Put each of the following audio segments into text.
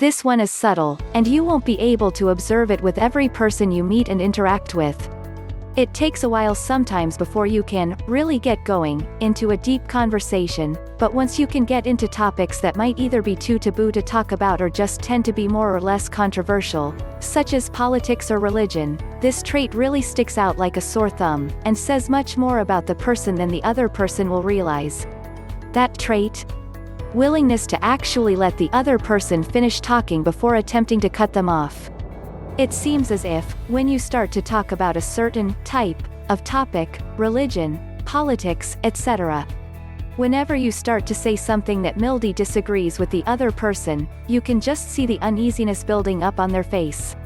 This one is subtle, and you won't be able to observe it with every person you meet and interact with. It takes a while sometimes before you can really get going into a deep conversation, but once you can get into topics that might either be too taboo to talk about or just tend to be more or less controversial, such as politics or religion, this trait really sticks out like a sore thumb, and says much more about the person than the other person will realize. That trait? Willingness to actually let the other person finish talking before attempting to cut them off. It seems as if, when you start to talk about a certain type of topic, religion, politics, etc., whenever you start to say something that mildly disagrees with the other person, you can just see the uneasiness building up on their face.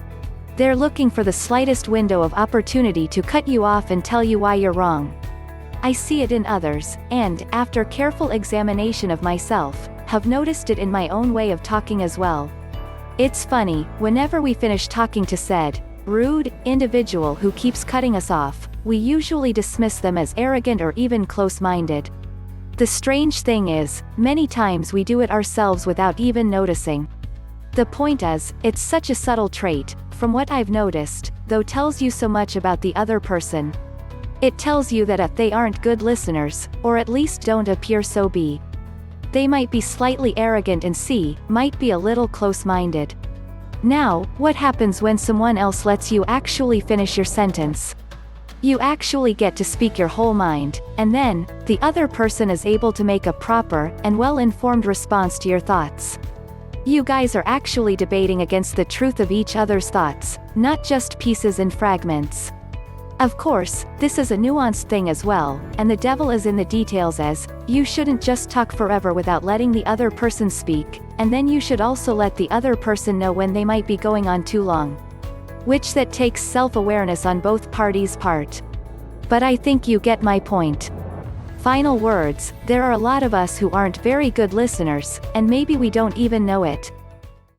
They're looking for the slightest window of opportunity to cut you off and tell you why you're wrong. I see it in others, and, after careful examination of myself, have noticed it in my own way of talking as well. It's funny, whenever we finish talking to said rude individual who keeps cutting us off, we usually dismiss them as arrogant or even close-minded. The strange thing is, many times we do it ourselves without even noticing. The point is, it's such a subtle trait, from what I've noticed, though tells you so much about the other person. It tells you that if they aren't good listeners, or at least don't appear so be. They might be slightly arrogant and might be a little close-minded. Now, what happens when someone else lets you actually finish your sentence? You actually get to speak your whole mind, and then, the other person is able to make a proper and well-informed response to your thoughts. You guys are actually debating against the truth of each other's thoughts, not just pieces and fragments. Of course, this is a nuanced thing as well, and the devil is in the details as, you shouldn't just talk forever without letting the other person speak, and then you should also let the other person know when they might be going on too long. Which that takes self-awareness on both parties' part. But I think you get my point. Final words, there are a lot of us who aren't very good listeners, and maybe we don't even know it.